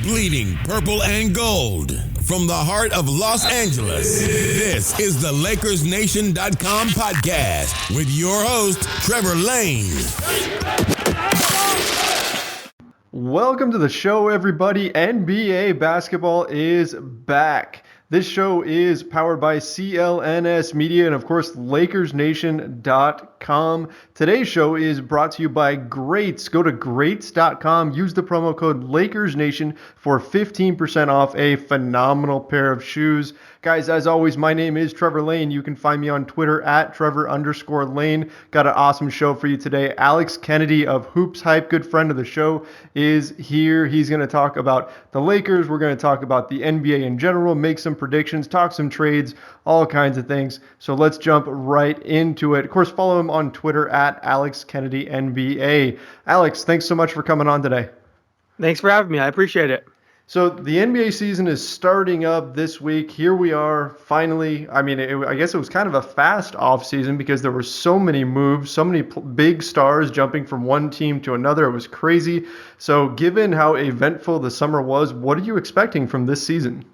Bleeding purple and gold. From the heart of Los Angeles, this is the LakersNation.com podcast with your host, Trevor Lane. Welcome to the show, everybody. NBA basketball is back. This show is powered by CLNS Media and, of course, LakersNation.com. Today's show is brought to you by Greats. Go to Greats.com. Use the promo code LakersNation for 15% off a phenomenal pair of shoes. Guys, as always, my name is Trevor Lane. You can find me on Twitter at Trevor_Lane. Got an awesome show for you today. Alex Kennedy of Hoops Hype, good friend of the show, is here. He's going to talk about the Lakers. We're going to talk about the NBA in general, make some predictions, talk some trades, all kinds of things. So let's jump right into it. Of course, follow him on Twitter at Alex Kennedy&nbsp. Alex, thanks so much for coming on today. Thanks for having me. I appreciate it. So the NBA season is starting up this week. Here we are, finally. I mean, I guess it was kind of a fast offseason because there were so many moves, so many big stars jumping from one team to another. It was crazy. So given how eventful the summer was, what are you expecting from this season?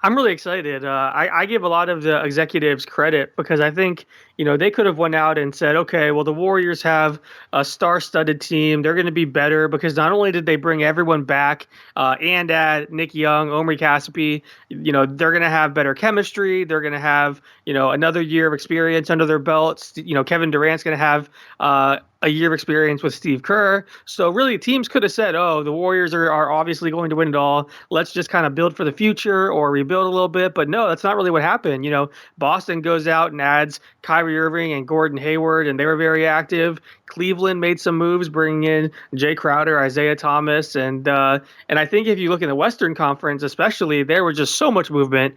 I'm really excited. I give a lot of the executives credit because I think, they could have went out and said, okay, well, the Warriors have a star-studded team. They're going to be better because not only did they bring everyone back and add Nick Young, Omri Caspi, they're going to have better chemistry. They're going to have, another year of experience under their belts. Kevin Durant's going to have a year of experience with Steve Kerr. So really teams could have said, oh, the Warriors are obviously going to win it all. Let's just kind of build for the future or rebuild a little bit. But no, that's not really what happened. Boston goes out and adds Kyrie Irving and Gordon Hayward, and they were very active. Cleveland made some moves, bringing in Jay Crowder, Isaiah Thomas, and I think if you look in the Western Conference, especially, there was just so much movement.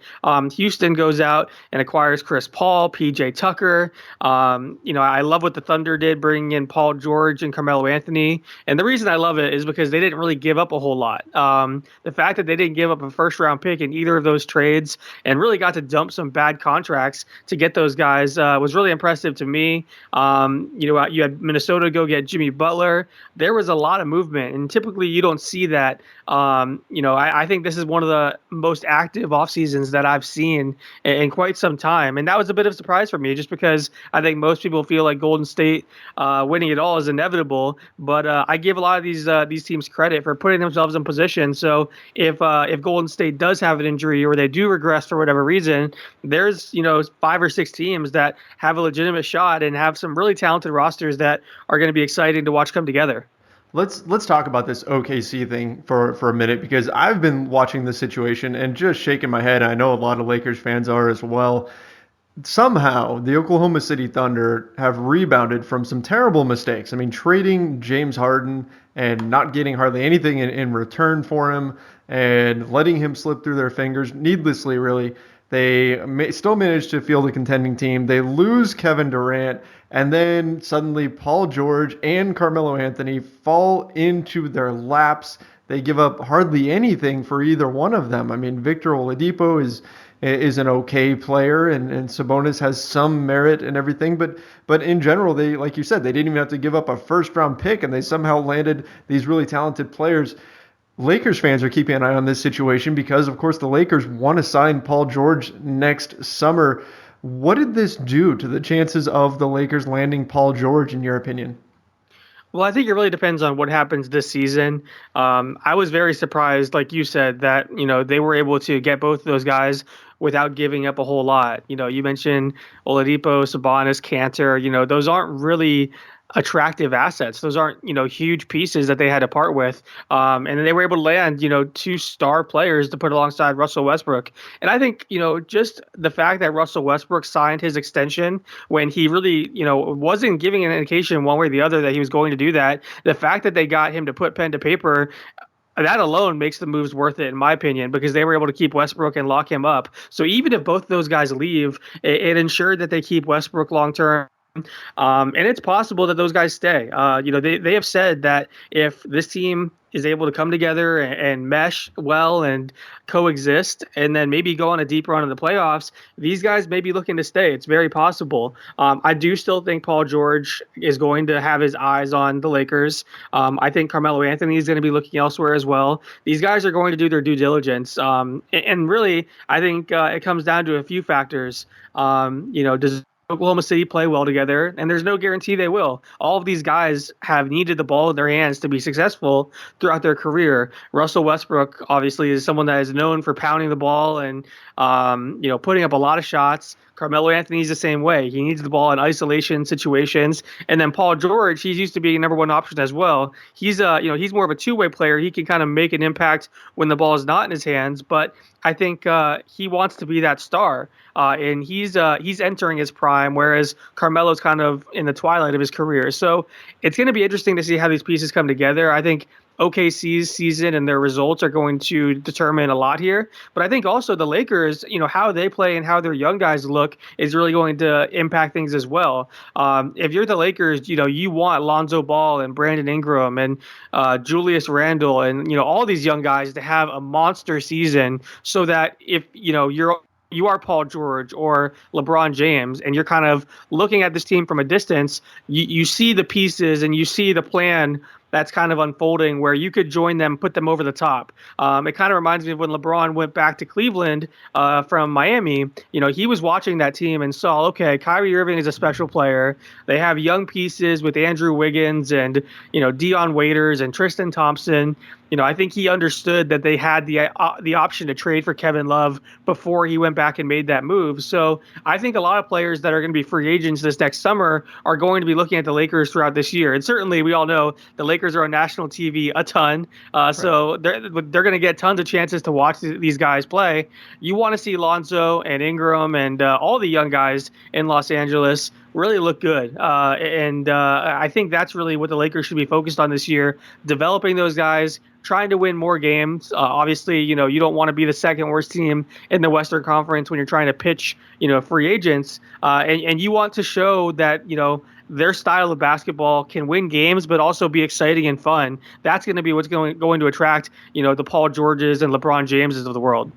Houston goes out and acquires Chris Paul, PJ Tucker. I love what the Thunder did, bringing in Paul George and Carmelo Anthony. And the reason I love it is because they didn't really give up a whole lot. The fact that they didn't give up a first-round pick in either of those trades and really got to dump some bad contracts to get those guys was really impressive to me. You had Minnesota go get Jimmy Butler. There was a lot of movement, and typically you don't see that. I think this is one of the most active off seasons that I've seen in quite some time, and that was a bit of a surprise for me, just because I think most people feel like Golden State winning it all is inevitable. But I give a lot of these teams credit for putting themselves in position. So if Golden State does have an injury or they do regress for whatever reason, there's 5 or 6 teams that have a legitimate shot and have some really talented rosters that are going to be exciting to watch come together. Let's talk about this OKC thing for a minute, because I've been watching this situation and just shaking my head. I know a lot of Lakers fans are as well. Somehow, the Oklahoma City Thunder have rebounded from some terrible mistakes. I mean, trading James Harden and not getting hardly anything in return for him and letting him slip through their fingers needlessly, really. They still manage to field a contending team. They lose Kevin Durant, and then suddenly Paul George and Carmelo Anthony fall into their laps. They give up hardly anything for either one of them. I mean, Victor Oladipo is an okay player, and Sabonis has some merit and everything, but in general, they, like you said, they didn't even have to give up a first-round pick, and they somehow landed these really talented players. Lakers fans are keeping an eye on this situation because, of course, the Lakers want to sign Paul George next summer. What did this do to the chances of the Lakers landing Paul George, in your opinion? Well, I think it really depends on what happens this season. I was very surprised, like you said, that they were able to get both of those guys without giving up a whole lot. You mentioned Oladipo, Sabonis, Cantor. Those aren't really attractive assets. Those aren't, huge pieces that they had to part with. And then they were able to land, 2 star players to put alongside Russell Westbrook. And I think, just the fact that Russell Westbrook signed his extension when he really, wasn't giving an indication one way or the other that he was going to do that. The fact that they got him to put pen to paper, that alone makes the moves worth it, in my opinion, because they were able to keep Westbrook and lock him up. So even if both of those guys leave, it ensured that they keep Westbrook long term. And it's possible that those guys stay. They have said that if this team is able to come together and mesh well and coexist and then maybe go on a deep run in the playoffs, these guys may be looking to stay. It's very possible. I do still think Paul George is going to have his eyes on the Lakers. I think Carmelo Anthony is going to be looking elsewhere as well. These guys are going to do their due diligence. And really, I think it comes down to a few factors. Does Oklahoma City play well together, and there's no guarantee they will. All of these guys have needed the ball in their hands to be successful throughout their career. Russell Westbrook obviously is someone that is known for pounding the ball and putting up a lot of shots. Carmelo Anthony's the same way. He needs the ball in isolation situations. And then Paul George, he's used to being number one option as well. He's more of a two-way player. He can kind of make an impact when the ball is not in his hands, but I think he wants to be that star. And he's entering his prime, whereas Carmelo's kind of in the twilight of his career. So it's going to be interesting to see how these pieces come together. I think OKC's season and their results are going to determine a lot here. But I think also the Lakers, how they play and how their young guys look is really going to impact things as well. If you're the Lakers, you want Lonzo Ball and Brandon Ingram and Julius Randle and, all these young guys to have a monster season so that if, you are Paul George or LeBron James, and you're kind of looking at this team from a distance, you see the pieces and you see the plan that's kind of unfolding where you could join them, put them over the top. It kind of reminds me of when LeBron went back to Cleveland from Miami. He was watching that team and saw, okay, Kyrie Irving is a special player. They have young pieces with Andrew Wiggins and, Dion Waiters and Tristan Thompson. I think he understood that they had the option to trade for Kevin Love before he went back and made that move. So I think a lot of players that are going to be free agents this next summer are going to be looking at the Lakers throughout this year. And certainly we all know the Lakers are on national TV a ton. So they're going to get tons of chances to watch these guys play. You want to see Lonzo and Ingram and all the young guys in Los Angeles really look good. I think that's really what the Lakers should be focused on this year, developing those guys, trying to win more games. Obviously, you don't want to be the second worst team in the Western Conference when you're trying to pitch, free agents. And you want to show that, their style of basketball can win games, but also be exciting and fun. That's going to be what's going to attract, the Paul Georges and LeBron Jameses of the world.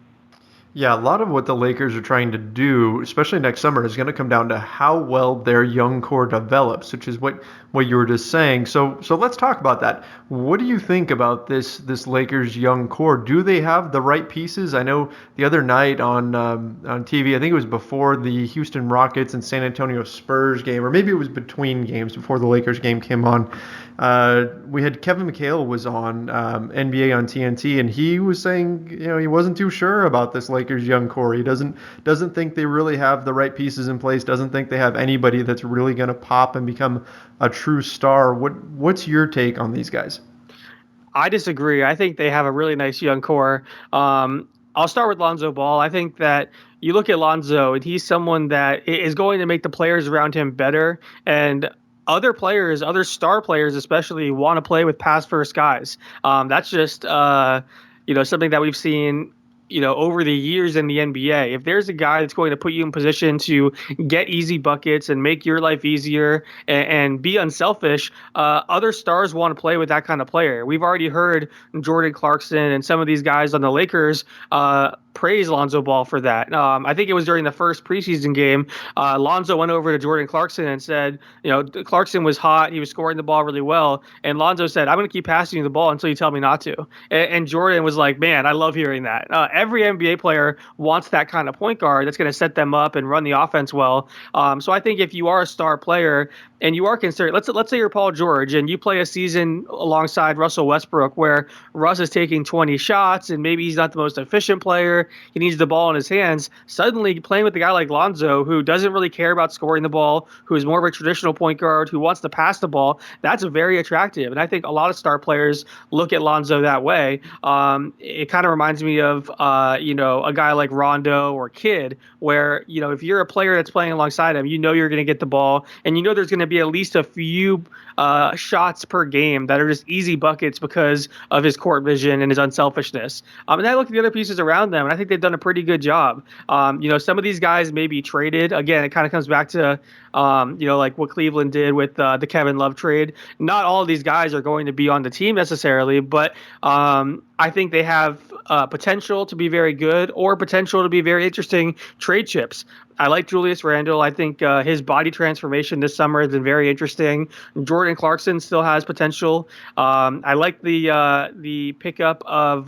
Yeah, a lot of what the Lakers are trying to do, especially next summer, is going to come down to how well their young core develops, which is what you were just saying. So let's talk about that. What do you think about this Lakers young core? Do they have the right pieces? I know the other night on TV, I think it was before the Houston Rockets and San Antonio Spurs game, or maybe it was between games before the Lakers game came on. We had Kevin McHale was on NBA on TNT, and he was saying, he wasn't too sure about this Lakers young core. He doesn't think they really have the right pieces in place. Doesn't think they have anybody that's really going to pop and become a true star. What's your take on these guys? I disagree. I think they have a really nice young core. I'll start with Lonzo Ball. I think that you look at Lonzo, and he's someone that is going to make the players around him better. And other players, other star players especially, want to play with pass-first guys. That's just something that we've seen over the years in the NBA. If there's a guy that's going to put you in position to get easy buckets and make your life easier and be unselfish, other stars want to play with that kind of player. We've already heard Jordan Clarkson and some of these guys on the Lakers praise Lonzo Ball for that. I think it was during the first preseason game. Lonzo went over to Jordan Clarkson and said, Clarkson was hot. He was scoring the ball really well. And Lonzo said, I'm going to keep passing you the ball until you tell me not to. And Jordan was like, man, I love hearing that. Every NBA player wants that kind of point guard that's going to set them up and run the offense well. So I think if you are a star player and you are considered, let's say you're Paul George and you play a season alongside Russell Westbrook where Russ is taking 20 shots and maybe he's not the most efficient player, he needs the ball in his hands. Suddenly playing with a guy like Lonzo, who doesn't really care about scoring the ball, who is more of a traditional point guard, who wants to pass the ball, that's very attractive. And I think a lot of star players look at Lonzo that way. It kind of reminds me of, a guy like Rondo or Kidd, where, if you're a player that's playing alongside him, you're going to get the ball and there's going to be at least a few shots per game that are just easy buckets because of his court vision and his unselfishness. And I look at the other pieces around them, and I think think they've done a pretty good job. Some of these guys may be traded. Again, it kind of comes back to, like what Cleveland did with the Kevin Love trade. Not all of these guys are going to be on the team necessarily, but I think they have potential to be very good or potential to be very interesting trade chips. I like Julius Randle. I think his body transformation this summer has been very interesting. Jordan Clarkson still has potential. I like the pickup of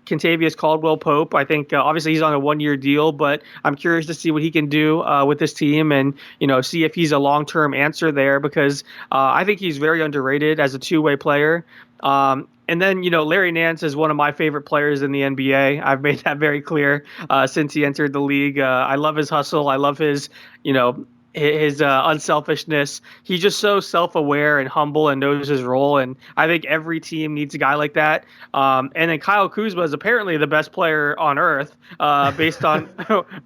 Kentavious Caldwell-Pope. I think obviously he's on a 1-year deal, but I'm curious to see what he can do with this team and, see if he's a long-term answer there because I think he's very underrated as a two-way player. And then, Larry Nance is one of my favorite players in the NBA. I've made that very clear since he entered the league. I love his hustle. I love his unselfishness. He's just so self-aware and humble and knows his role. And I think every team needs a guy like that. And then Kyle Kuzma is apparently the best player on earth based on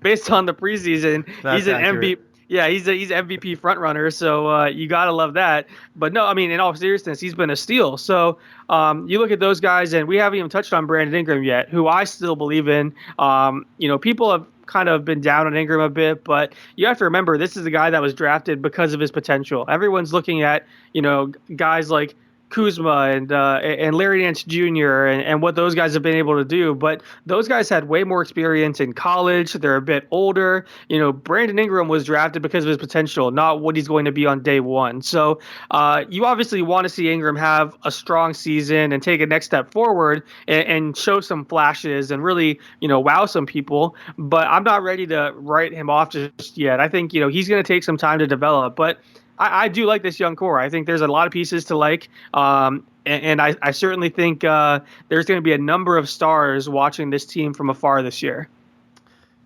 based on the preseason. That's he's an accurate. MVP. Yeah, he's MVP front runner, so you gotta love that. But no, I mean, in all seriousness, he's been a steal. So you look at those guys, and we haven't even touched on Brandon Ingram yet, who I still believe in. People have kind of been down on Ingram a bit, but you have to remember this is a guy that was drafted because of his potential. Everyone's looking at guys like Kuzma and Larry Nance Jr. and what those guys have been able to do. But those guys had way more experience in college. They're a bit older. Brandon Ingram was drafted because of his potential, not what he's going to be on day one. So you obviously want to see Ingram have a strong season and take a next step forward and show some flashes and really, wow some people. But I'm not ready to write him off just yet. I think, he's going to take some time to develop. But I do like this young core. I think there's a lot of pieces to like. And I certainly think there's going to be a number of stars watching this team from afar this year.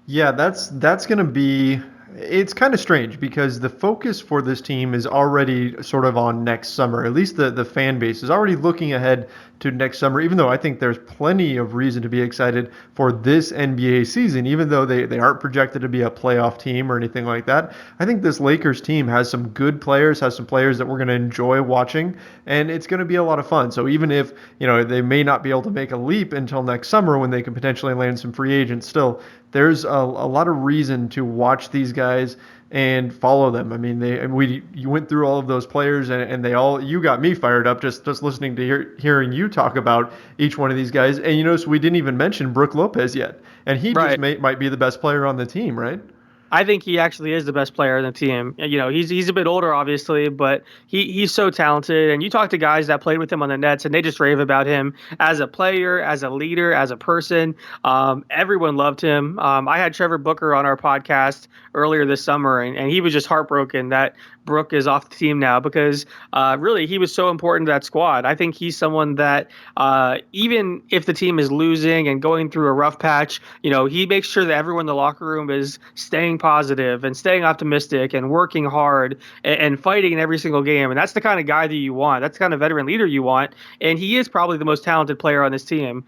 Yeah, that's going to be it's kind of strange because the focus for this team is already sort of on next summer. At least the fan base is already looking ahead to next summer, even though I think there's plenty of reason to be excited for this NBA season, even though they aren't projected to be a playoff team or anything like that. I think this Lakers team has some good players, has some players that we're going to enjoy watching, and it's going to be a lot of fun. So even if, they may not be able to make a leap until next summer when they can potentially land some free agents, still, there's a lot of reason to watch these guys and follow them. I mean, you went through all of those players, and you got me fired up just listening to hearing you talk about each one of these guys. And so we didn't even mention Brook Lopez yet, and he Right. just might be the best player on the team, right? I think he actually is the best player on the team. He's a bit older, obviously, but he's so talented. And you talk to guys that played with him on the Nets, and they just rave about him as a player, as a leader, as a person. Everyone loved him. I had Trevor Booker on our podcast earlier this summer, and he was just heartbroken that Brook is off the team now because really he was so important to that squad. I think he's someone that even if the team is losing and going through a rough patch, he makes sure that everyone in the locker room is staying positive and staying optimistic and working hard and fighting in every single game. And that's the kind of guy that you want. That's the kind of veteran leader you want. And he is probably the most talented player on this team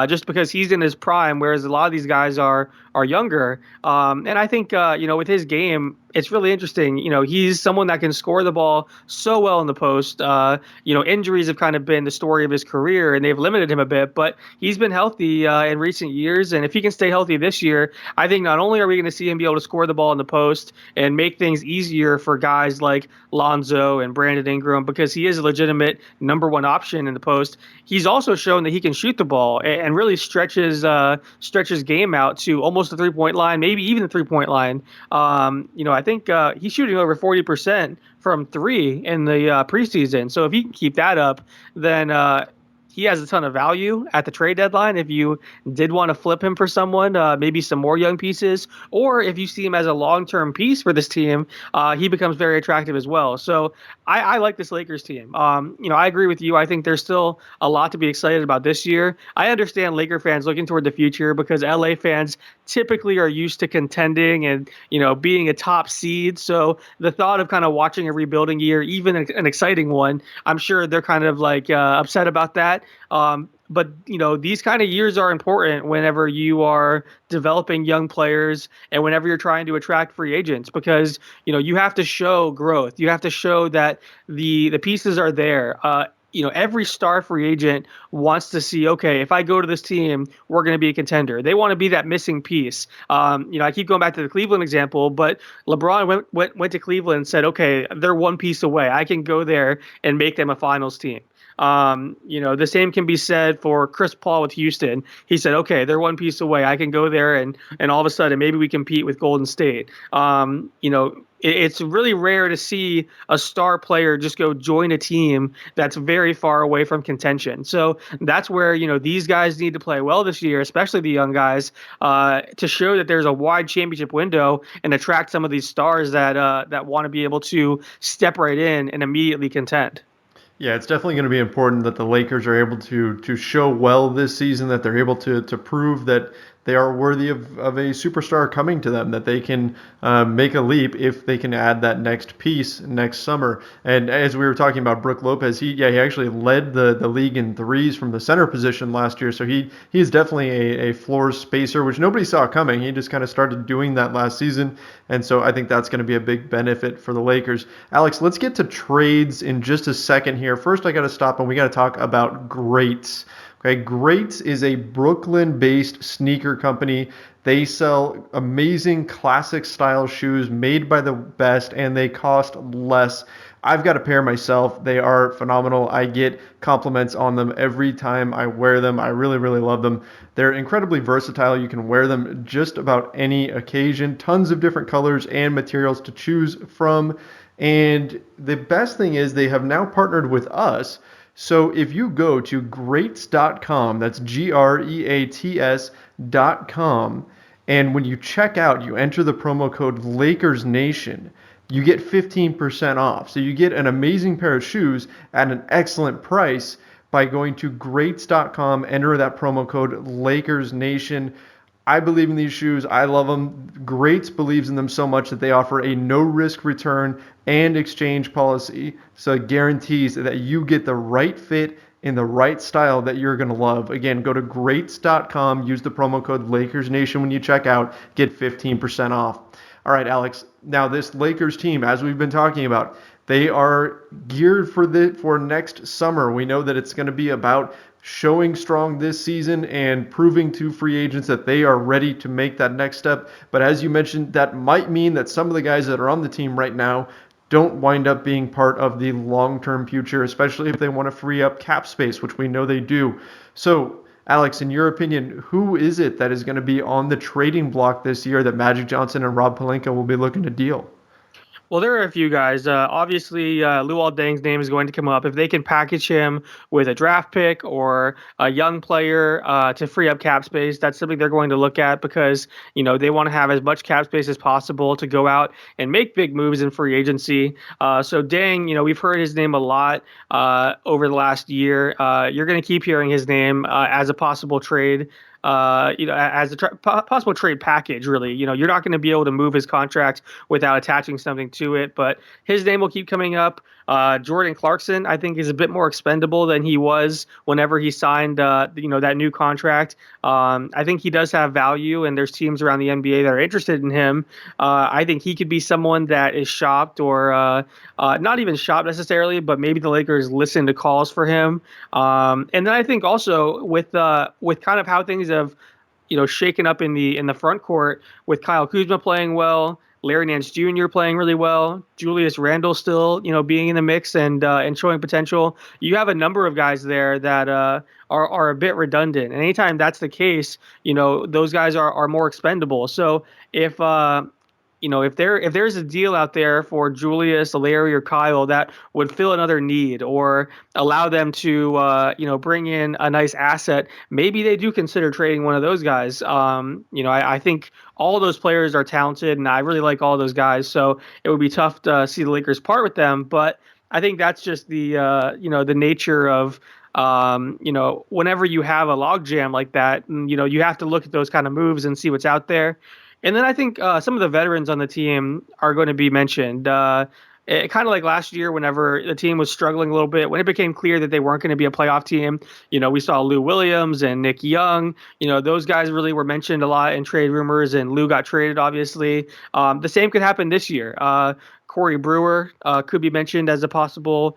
just because he's in his prime, whereas a lot of these guys are younger. And I think, with his game, it's really interesting. He's someone that can score the ball so well in the post. Injuries have kind of been the story of his career, and they've limited him a bit. But he's been healthy in recent years, and if he can stay healthy this year, I think not only are we going to see him be able to score the ball in the post and make things easier for guys like Lonzo and Brandon Ingram, because he is a legitimate number one option in the post. He's also shown that he can shoot the ball and really stretches game out to almost the 3-point line, maybe even the 3-point line. I think he's shooting over 40% from three in the preseason. So if he can keep that up, then he has a ton of value at the trade deadline. If you did want to flip him for someone, maybe some more young pieces, or if you see him as a long-term piece for this team, he becomes very attractive as well. So I like this Lakers team. I agree with you. I think there's still a lot to be excited about this year. I understand Laker fans looking toward the future because LA fans typically are used to contending and, being a top seed. So the thought of kind of watching a rebuilding year, even an exciting one, I'm sure they're kind of like upset about that. But these kind of years are important whenever you are developing young players and whenever you're trying to attract free agents, because, you have to show growth. You have to show that the pieces are there. every star free agent wants to see, okay, if I go to this team, we're going to be a contender. They want to be that missing piece. I keep going back to the Cleveland example, but LeBron went to Cleveland and said, okay, they're one piece away. I can go there and make them a finals team. The same can be said for Chris Paul with Houston. He said, okay, they're one piece away. I can go there and all of a sudden maybe we compete with Golden State. It's really rare to see a star player just go join a team that's very far away from contention. So that's where, these guys need to play well this year, especially the young guys, to show that there's a wide championship window and attract some of these stars that want to be able to step right in and immediately contend. Yeah, it's definitely going to be important that the Lakers are able to show well this season, that they're able to prove that they are worthy of a superstar coming to them, that they can make a leap if they can add that next piece next summer. And as we were talking about Brook Lopez, he actually led the league in threes from the center position last year. So he is definitely a floor spacer, which nobody saw coming. He just kind of started doing that last season. And so I think that's going to be a big benefit for the Lakers. Alex, let's get to trades in just a second here. First, I got to stop and we got to talk about Greats. Okay, Greats is a Brooklyn-based sneaker company. They sell amazing classic style shoes made by the best, and they cost less. I've got a pair myself. They are phenomenal. I get compliments on them every time I wear them. I really, really love them. They're incredibly versatile. You can wear them just about any occasion. Tons of different colors and materials to choose from. And the best thing is they have now partnered with us. So if you go to greats.com, that's greats.com, and when you check out, you enter the promo code LakersNation, you get 15% off. So you get an amazing pair of shoes at an excellent price by going to greats.com, enter that promo code LakersNation. I believe in these shoes. I love them. Greats believes in them so much that they offer a no-risk return and exchange policy. So it guarantees that you get the right fit in the right style that you're going to love. Again, go to greats.com, use the promo code LakersNation when you check out, get 15% off. All right, Alex. Now this Lakers team, as we've been talking about, they are geared for next summer. We know that it's going to be about showing strong this season and proving to free agents that they are ready to make that next step. But as you mentioned, that might mean that some of the guys that are on the team right now don't wind up being part of the long-term future, especially if they want to free up cap space, which we know they do. So, Alex, in your opinion, who is it that is going to be on the trading block this year that Magic Johnson and Rob Pelinka will be looking to deal? Well, there are a few guys. Obviously, Luol Deng's name is going to come up. If they can package him with a draft pick or a young player to free up cap space, that's something they're going to look at because, they want to have as much cap space as possible to go out and make big moves in free agency. So Deng, we've heard his name a lot over the last year. You're going to keep hearing his name as a possible trade. As a possible trade package, really. You're not going to be able to move his contract without attaching something to it, but his name will keep coming up. Jordan Clarkson, I think, is a bit more expendable than he was whenever he signed, that new contract. I think he does have value, and there's teams around the NBA that are interested in him. I think he could be someone that is shopped or not even shopped necessarily, but maybe the Lakers listen to calls for him. And then I think also with kind of how things have, shaken up in the front court with Kyle Kuzma playing well, Larry Nance Jr. playing really well, Julius Randle still, being in the mix and showing potential. You have a number of guys there that are a bit redundant. And anytime that's the case, those guys are more expendable. So if there's a deal out there for Julius, Larry, or Kyle that would fill another need or allow them to, bring in a nice asset, maybe they do consider trading one of those guys. I think all of those players are talented, and I really like all of those guys. So it would be tough to see the Lakers part with them. But I think that's just the nature of, whenever you have a logjam like that, you have to look at those kind of moves and see what's out there. And then I think some of the veterans on the team are going to be mentioned. Kind of like last year, whenever the team was struggling a little bit, when it became clear that they weren't going to be a playoff team, we saw Lou Williams and Nick Young. Those guys really were mentioned a lot in trade rumors, and Lou got traded, obviously. The same could happen this year. Corey Brewer could be mentioned as a possible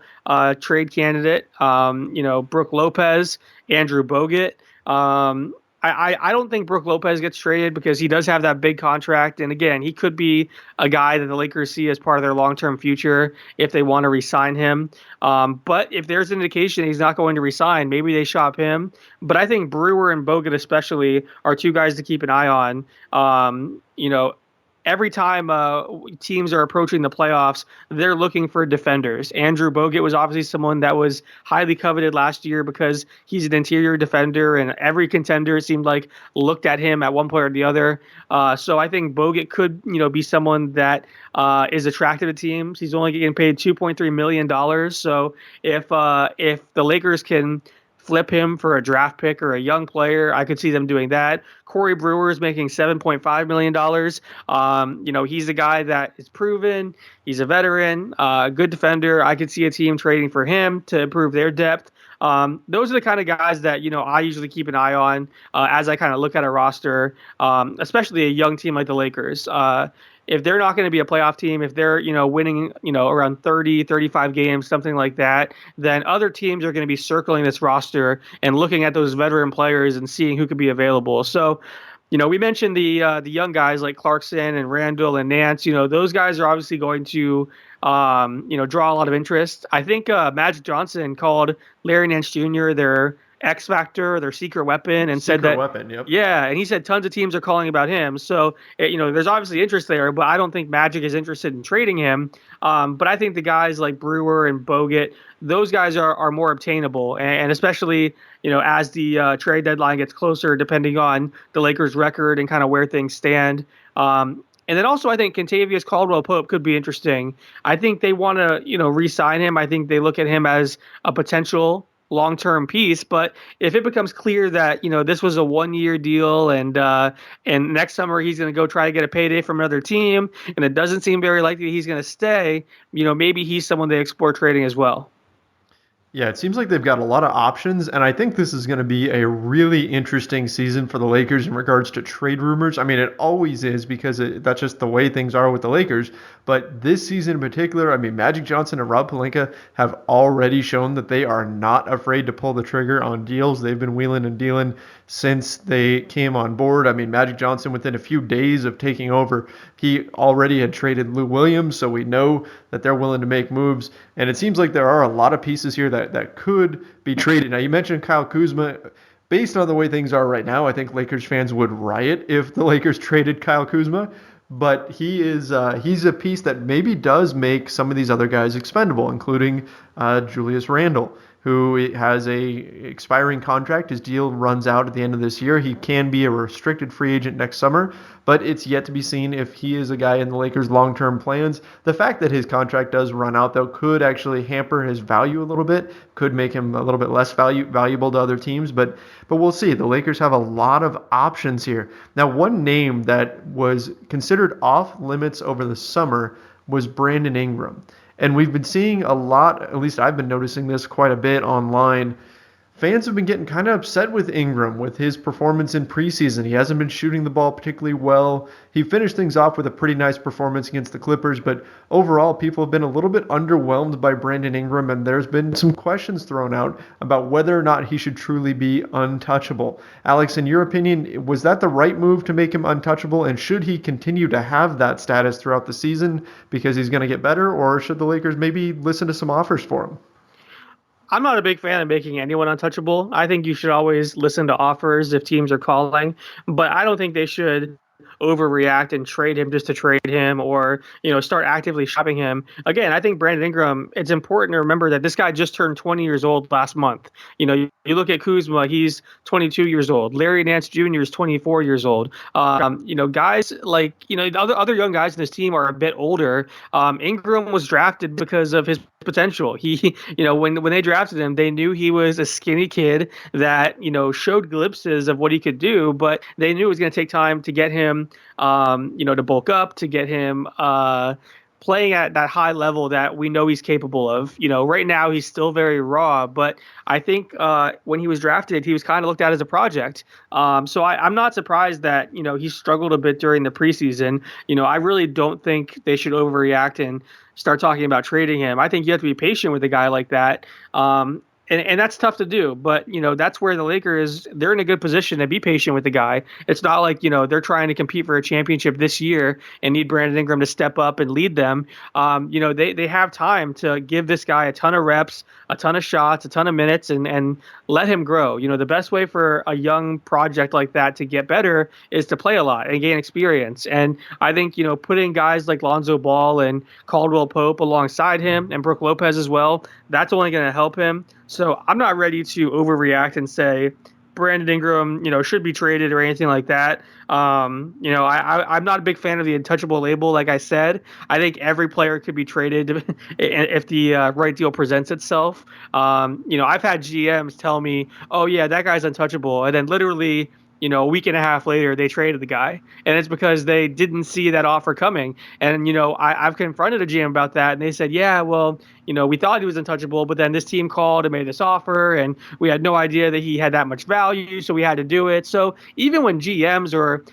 trade candidate. Brooke Lopez, Andrew Bogut. I don't think Brooke Lopez gets traded because he does have that big contract. And again, he could be a guy that the Lakers see as part of their long-term future if they want to re-sign him. But if there's an indication he's not going to re-sign, maybe they shop him. But I think Brewer and Bogut especially are two guys to keep an eye on. Every time teams are approaching the playoffs, they're looking for defenders. Andrew Bogut was obviously someone that was highly coveted last year because he's an interior defender, and every contender seemed like looked at him at one point or the other. So I think Bogut could, be someone that is attractive to teams. He's only getting paid $2.3 million. So if the Lakers can flip him for a draft pick or a young player, I could see them doing that. Corey Brewer is making $7.5 million. He's a guy that is proven. He's a veteran, a good defender. I could see a team trading for him to improve their depth. Those are the kind of guys that, I usually keep an eye on as I kind of look at a roster, especially a young team like the Lakers. If they're not going to be a playoff team, if they're, winning, around 30, 35 games, something like that, then other teams are going to be circling this roster and looking at those veteran players and seeing who could be available. So, we mentioned the young guys like Clarkson and Randall and Nance. Those guys are obviously going to, draw a lot of interest. I think Magic Johnson called Larry Nance Jr. their X Factor, their secret weapon, and said that, weapon, yep. Yeah, and he said tons of teams are calling about him. So, there's obviously interest there, but I don't think Magic is interested in trading him. But I think the guys like Brewer and Bogut, those guys are more obtainable, and especially, as the trade deadline gets closer, depending on the Lakers' record and kind of where things stand. And then also, I think Kentavious Caldwell-Pope could be interesting. I think they want to, re-sign him. I think they look at him as a potential long-term piece, but if it becomes clear that this was a one-year deal and next summer he's going to go try to get a payday from another team, and it doesn't seem very likely he's going to stay, maybe he's someone they explore trading as well. Yeah, it seems like they've got a lot of options, and I think this is going to be a really interesting season for the Lakers in regards to trade rumors. I mean, it always is because that's just the way things are with the Lakers. But this season in particular, I mean, Magic Johnson and Rob Pelinka have already shown that they are not afraid to pull the trigger on deals. They've been wheeling and dealing since they came on board. I mean, Magic Johnson, within a few days of taking over, he already had traded Lou Williams, so we know that they're willing to make moves. And it seems like there are a lot of pieces here that could be traded. Now, you mentioned Kyle Kuzma. Based on the way things are right now, I think Lakers fans would riot if the Lakers traded Kyle Kuzma. But he's a piece that maybe does make some of these other guys expendable, including Julius Randle, who has a expiring contract. His deal runs out at the end of this year. He can be a restricted free agent next summer, but it's yet to be seen if he is a guy in the Lakers' long-term plans. The fact that his contract does run out, though, could actually hamper his value a little bit, could make him a little bit less valuable to other teams, but we'll see. The Lakers have a lot of options here. Now, one name that was considered off limits over the summer was Brandon Ingram. And we've been seeing a lot, at least I've been noticing this quite a bit online. Fans have been getting kind of upset with Ingram with his performance in preseason. He hasn't been shooting the ball particularly well. He finished things off with a pretty nice performance against the Clippers, but overall people have been a little bit underwhelmed by Brandon Ingram, and there's been some questions thrown out about whether or not he should truly be untouchable. Alex, in your opinion, was that the right move to make him untouchable, and should he continue to have that status throughout the season because he's going to get better, or should the Lakers maybe listen to some offers for him? I'm not a big fan of making anyone untouchable. I think you should always listen to offers if teams are calling, but I don't think they should overreact and trade him just to trade him or, start actively shopping him. Again, I think Brandon Ingram, it's important to remember that this guy just turned 20 years old last month. You look at Kuzma, he's 22 years old. Larry Nance Jr. is 24 years old. Guys like, the other young guys in this team are a bit older. Ingram was drafted because of his potential. He, when they drafted him, they knew he was a skinny kid that, showed glimpses of what he could do, but they knew it was going to take time to get him, to bulk up, to get him, playing at that high level that we know he's capable of. Right now he's still very raw, but I think when he was drafted, he was kind of looked at as a project. So I'm not surprised that, he struggled a bit during the preseason. I really don't think they should overreact and start talking about trading him. I think you have to be patient with a guy like that. And that's tough to do, but that's where the Lakers, they're in a good position to be patient with the guy. It's not like they're trying to compete for a championship this year and need Brandon Ingram to step up and lead them. They have time to give this guy a ton of reps, a ton of shots, a ton of minutes, and let him grow. The best way for a young project like that to get better is to play a lot and gain experience. And I think putting guys like Lonzo Ball and Caldwell Pope alongside him and Brook Lopez as well, that's only going to help him. So I'm not ready to overreact and say Brandon Ingram, should be traded or anything like that. I'm not a big fan of the untouchable label. Like I said, I think every player could be traded if the right deal presents itself. I've had GMs tell me, oh yeah, that guy's untouchable. And then literally, a week and a half later, they traded the guy. And it's because they didn't see that offer coming. And, I've confronted a GM about that. And they said, yeah, well, we thought he was untouchable, but then this team called and made this offer. And we had no idea that he had that much value. So we had to do it. So even when GMs or,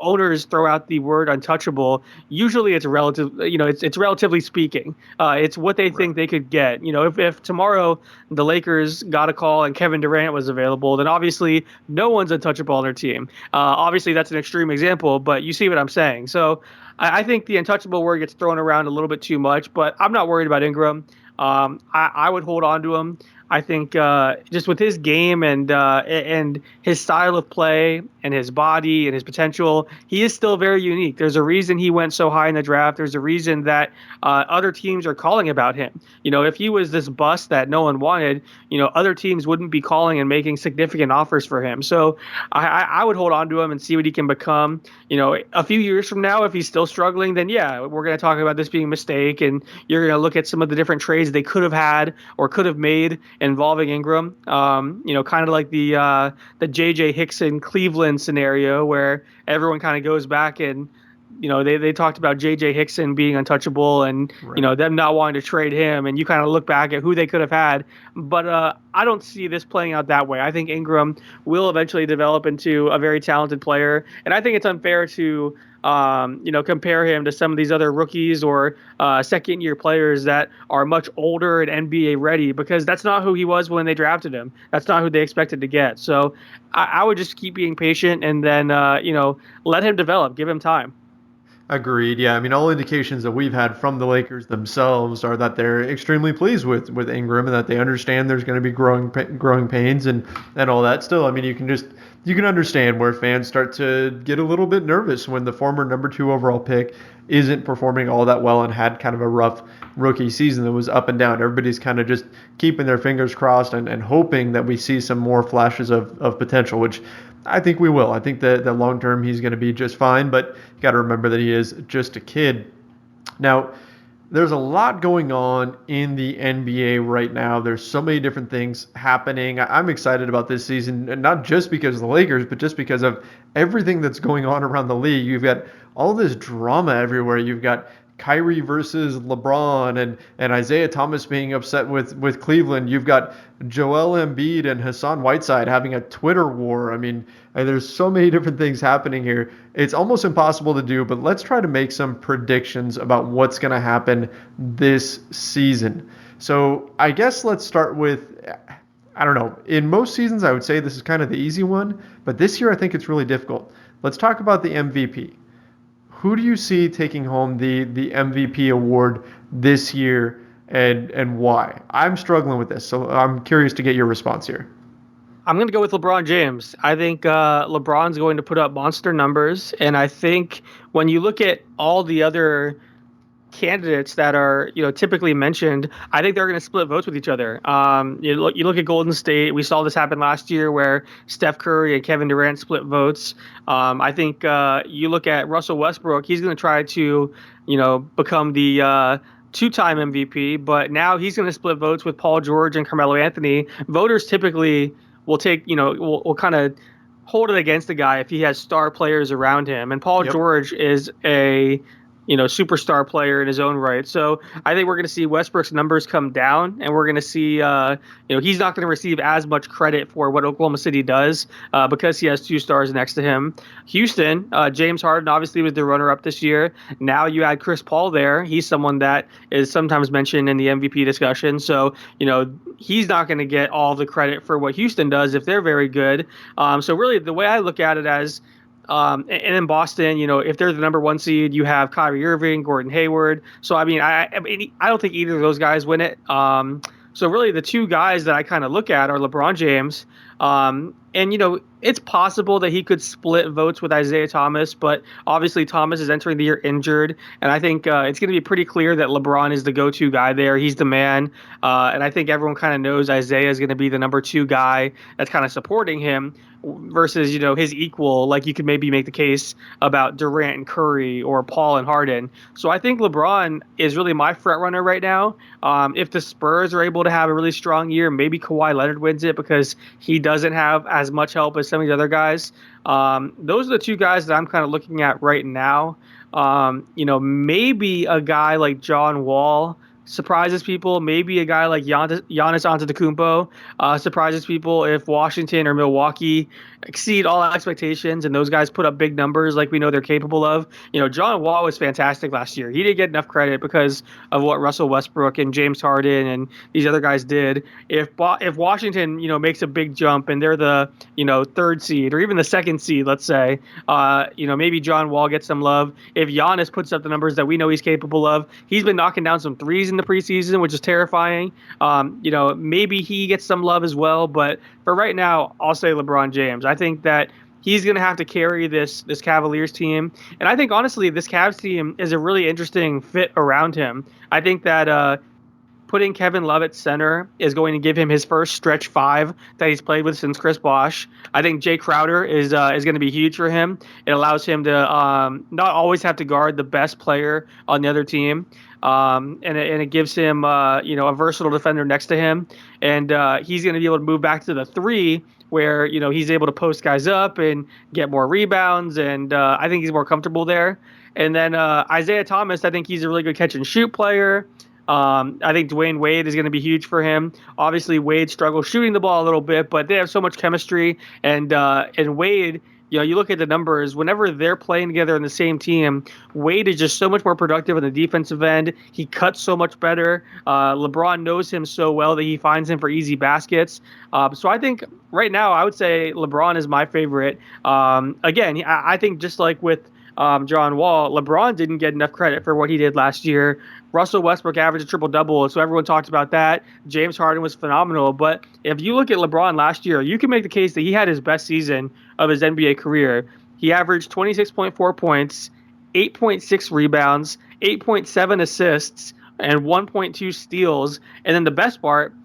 owners throw out the word untouchable, usually it's relative, it's relatively speaking. It's what they think they could get. If tomorrow the Lakers got a call and Kevin Durant was available, then obviously no one's untouchable on their team. Obviously that's an extreme example, but you see what I'm saying. So I think the untouchable word gets thrown around a little bit too much, but I'm not worried about Ingram. I would hold on to him. I think just with his game and his style of play and his body and his potential, he is still very unique. There's a reason he went so high in the draft. There's a reason that other teams are calling about him. If he was this bust that no one wanted, other teams wouldn't be calling and making significant offers for him. So I would hold on to him and see what he can become. A few years from now, if he's still struggling, then yeah, we're going to talk about this being a mistake, and you're going to look at some of the different trades they could have had or could have made involving Ingram, kind of like the J.J. Hickson Cleveland scenario where everyone kind of goes back and, they talked about J.J. Hickson being untouchable and, right, them not wanting to trade him. And you kind of look back at who they could have had. But I don't see this playing out that way. I think Ingram will eventually develop into a very talented player. And I think it's unfair to compare him to some of these other rookies or second-year players that are much older and NBA ready, because that's not who he was when they drafted him. That's not who they expected to get. So I would just keep being patient and then, let him develop, give him time. Agreed. Yeah, I mean, all indications that we've had from the Lakers themselves are that they're extremely pleased with Ingram and that they understand there's going to be growing pains and all that. Still, I mean, you can understand where fans start to get a little bit nervous when the former number 2 overall pick isn't performing all that well and had kind of a rough rookie season that was up and down. Everybody's kind of just keeping their fingers crossed and hoping that we see some more flashes of potential, which I think we will. I think that long term he's going to be just fine, but you got to remember that he is just a kid. Now, there's a lot going on in the NBA right now. There's so many different things happening. I'm excited about this season, and not just because of the Lakers, but just because of everything that's going on around the league. You've got all this drama everywhere. You've got Kyrie versus LeBron and Isaiah Thomas being upset with Cleveland. You've got Joel Embiid and Hassan Whiteside having a Twitter war. I mean, there's so many different things happening here. It's almost impossible to do, but let's try to make some predictions about what's going to happen this season. So I guess let's start with, I don't know, in most seasons I would say this is kind of the easy one, but this year I think it's really difficult. Let's talk about the MVP. Who do you see taking home the MVP award this year and why? I'm struggling with this, so I'm curious to get your response here. I'm going to go with LeBron James. I think LeBron's going to put up monster numbers, and I think when you look at all the other candidates that are typically mentioned, I think they're going to split votes with each other. You look at Golden State. We saw this happen last year where Steph Curry and Kevin Durant split votes. I think you look at Russell Westbrook. He's going to try to become the two-time MVP, but now he's going to split votes with Paul George and Carmelo Anthony. Voters typically will take will kind of hold it against the guy if he has star players around him, and Paul George is a superstar player in his own right. So I think we're going to see Westbrook's numbers come down, and we're going to see, he's not going to receive as much credit for what Oklahoma City does because he has 2 stars next to him. Houston, James Harden obviously was the runner-up this year. Now you add Chris Paul there. He's someone that is sometimes mentioned in the MVP discussion. So, he's not going to get all the credit for what Houston does if they're very good. So really the way I look at it as, and in Boston, if they're the number 1 seed, you have Kyrie Irving, Gordon Hayward. So, I mean, I don't think either of those guys win it. So really the 2 guys that I kind of look at are LeBron James. And it's possible that he could split votes with Isaiah Thomas, but obviously Thomas is entering the year injured. And I think it's going to be pretty clear that LeBron is the go-to guy there. He's the man. And I think everyone kind of knows Isaiah is going to be the number 2 guy that's kind of supporting him versus, his equal. Like you could maybe make the case about Durant and Curry or Paul and Harden. So I think LeBron is really my front runner right now. If the Spurs are able to have a really strong year, maybe Kawhi Leonard wins it because he doesn't have as much help as some of the other guys. Those are the 2 guys that I'm kind of looking at right now. Maybe a guy like John Wall surprises people. Maybe a guy like Giannis Antetokounmpo surprises people if Washington or Milwaukee exceed all expectations and those guys put up big numbers like we know they're capable of. John Wall was fantastic last year. He didn't get enough credit because of what Russell Westbrook and James Harden and these other guys did. If Washington, makes a big jump and they're the, 3rd seed or even the 2nd seed, let's say, maybe John Wall gets some love. If Giannis puts up the numbers that we know he's capable of, he's been knocking down some threes in the preseason, which is terrifying. Maybe he gets some love as well, but for right now, I'll say LeBron James. I think that he's going to have to carry this Cavaliers team, and I think honestly, this Cavs team is a really interesting fit around him. I think that putting Kevin Love at center is going to give him his first stretch 5 that he's played with since Chris Bosh. I think Jay Crowder is going to be huge for him. It allows him to not always have to guard the best player on the other team. And it gives him, a versatile defender next to him. And he's going to be able to move back to the 3 where, he's able to post guys up and get more rebounds. And I think he's more comfortable there. And then Isaiah Thomas, I think he's a really good catch and shoot player. I think Dwayne Wade is going to be huge for him. Obviously, Wade struggles shooting the ball a little bit, but they have so much chemistry. And Wade, you look at the numbers, whenever they're playing together in the same team, Wade is just so much more productive on the defensive end. He cuts so much better. LeBron knows him so well that he finds him for easy baskets. So I think right now I would say LeBron is my favorite. Again, I think just like with John Wall, LeBron didn't get enough credit for what he did last year. Russell Westbrook averaged a triple-double, so everyone talked about that. James Harden was phenomenal. But if you look at LeBron last year, you can make the case that he had his best season of his NBA career. He averaged 26.4 points, 8.6 rebounds, 8.7 assists, and 1.2 steals. And then the best part,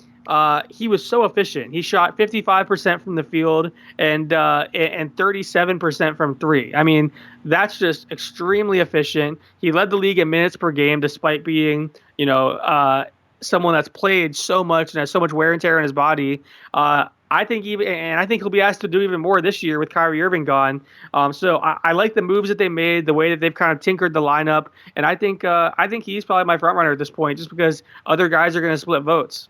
he was so efficient. He shot 55% from the field and 37% from 3. I mean, that's just extremely efficient. He led the league in minutes per game, despite being, someone that's played so much and has so much wear and tear in his body. I think he'll be asked to do even more this year with Kyrie Irving gone. So I like the moves that they made, the way that they've kind of tinkered the lineup, and I think he's probably my front runner at this point, just because other guys are going to split votes.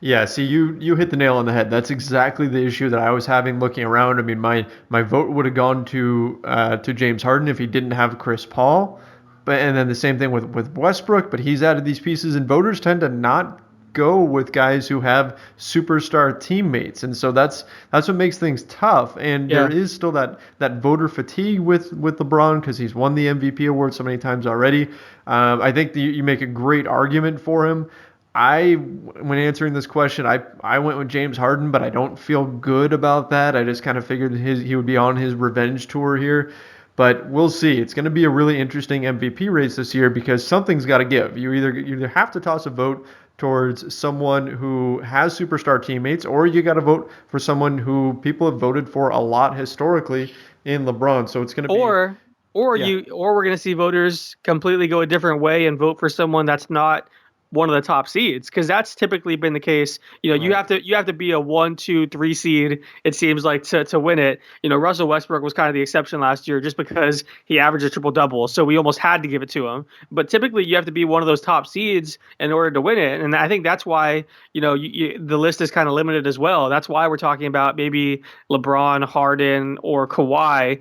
Yeah, see, you hit the nail on the head. That's exactly the issue that I was having looking around. I mean, my vote would have gone to James Harden if he didn't have Chris Paul, and then the same thing with Westbrook. But he's added these pieces, and voters tend to not go with guys who have superstar teammates, and so that's what makes things tough. And there is still that voter fatigue with LeBron because he's won the MVP award so many times already. I think you make a great argument for him. When answering this question, I went with James Harden, but I don't feel good about that. I just kind of figured he would be on his revenge tour here. But we'll see. It's going to be a really interesting MVP race this year because something's got to give. You either have to toss a vote towards someone who has superstar teammates, or you got to vote for someone who people have voted for a lot historically in LeBron. So it's going to be or we're going to see voters completely go a different way and vote for someone that's not one of the top seeds, because that's typically been the case. You have to be a 1, 2, 3 seed, it seems like, to win it. Russell Westbrook was kind of the exception last year just because he averaged a triple double, so we almost had to give it to him. But typically you have to be one of those top seeds in order to win it, and I think that's why the list is kind of limited as well. That's why we're talking about maybe LeBron, Harden, or Kawhi.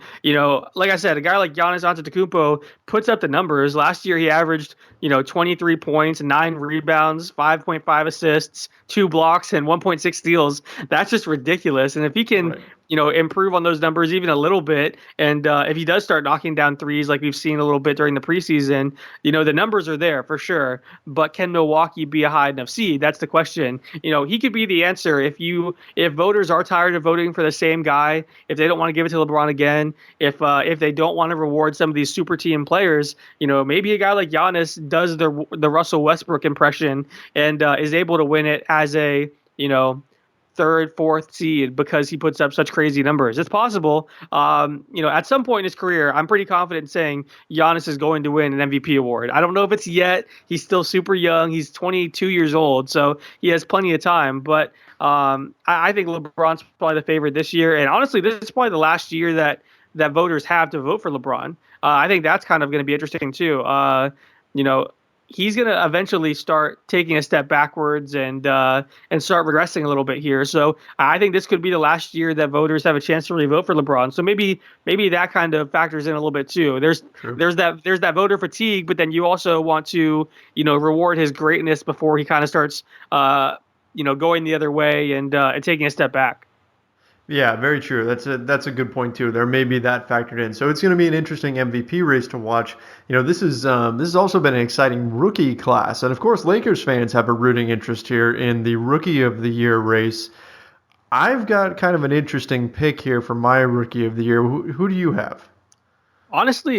Like I said, a guy like Giannis Antetokounmpo puts up the numbers. Last year he averaged 23 points, 9 rebounds, 5.5 assists, 2 blocks, and 1.6 steals. That's just ridiculous. And if he can, improve on those numbers even a little bit, and if he does start knocking down threes like we've seen a little bit during the preseason, the numbers are there for sure. But can Milwaukee be a high enough seed? That's the question. He could be the answer if voters are tired of voting for the same guy, if they don't want to give it to LeBron again, if they don't want to reward some of these super team players, maybe a guy like Giannis does the Russell Westbrook impression and is able to win it as a third, fourth seed because he puts up such crazy numbers. It's possible. At some point in his career, I'm pretty confident in saying Giannis is going to win an MVP award. I don't know if it's yet. He's still super young. He's 22 years old, so he has plenty of time. But I think LeBron's probably the favorite this year. And honestly, this is probably the last year that voters have to vote for LeBron. I think that's kind of going to be interesting too. He's going to eventually start taking a step backwards and start regressing a little bit here. So I think this could be the last year that voters have a chance to really vote for LeBron. So maybe that kind of factors in a little bit too. There's that voter fatigue, but then you also want to reward his greatness before he kind of starts going the other way and taking a step back. Yeah, very true. That's a good point too. There may be that factored in. So it's going to be an interesting MVP race to watch. This has also been an exciting rookie class, and of course, Lakers fans have a rooting interest here in the Rookie of the Year race. I've got kind of an interesting pick here for my Rookie of the Year. Who do you have? Honestly,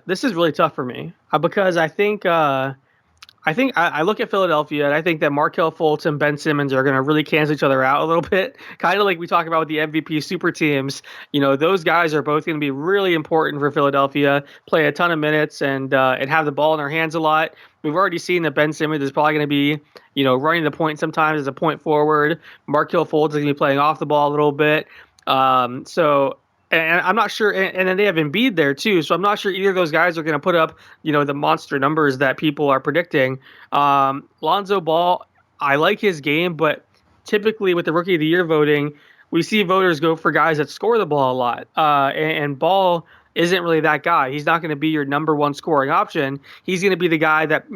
this is really tough for me because I think I look at Philadelphia and I think that Markelle Fultz and Ben Simmons are going to really cancel each other out a little bit. Kind of like we talk about with the MVP super teams. Those guys are both going to be really important for Philadelphia, play a ton of minutes and have the ball in their hands a lot. We've already seen that Ben Simmons is probably going to be, running the point sometimes as a point forward. Markelle Fultz is going to be playing off the ball a little bit. And I'm not sure, and then they have Embiid there too, so I'm not sure either of those guys are going to put up, the monster numbers that people are predicting. Lonzo Ball, I like his game, but typically with the Rookie of the Year voting, we see voters go for guys that score the ball a lot, and Ball isn't really that guy. He's not going to be your number one scoring option. He's going to be the guy that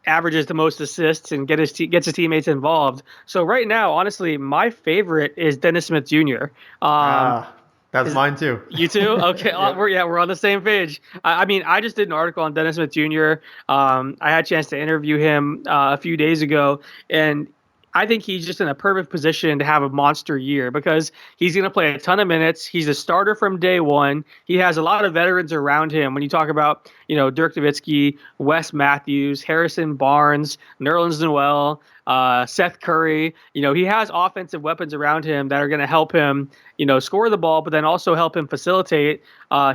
averages the most assists and gets his teammates involved. So right now, honestly, my favorite is Dennis Smith Jr. That's mine too. You too? Okay, yeah. We're on the same page. I just did an article on Dennis Smith Jr. I had a chance to interview him a few days ago, and I think he's just in a perfect position to have a monster year because he's going to play a ton of minutes. He's a starter from day one. He has a lot of veterans around him. When you talk about, Dirk Nowitzki, Wes Matthews, Harrison Barnes, Nerlens Noel, Seth Curry, he has offensive weapons around him that are going to help him, score the ball, but then also help him facilitate.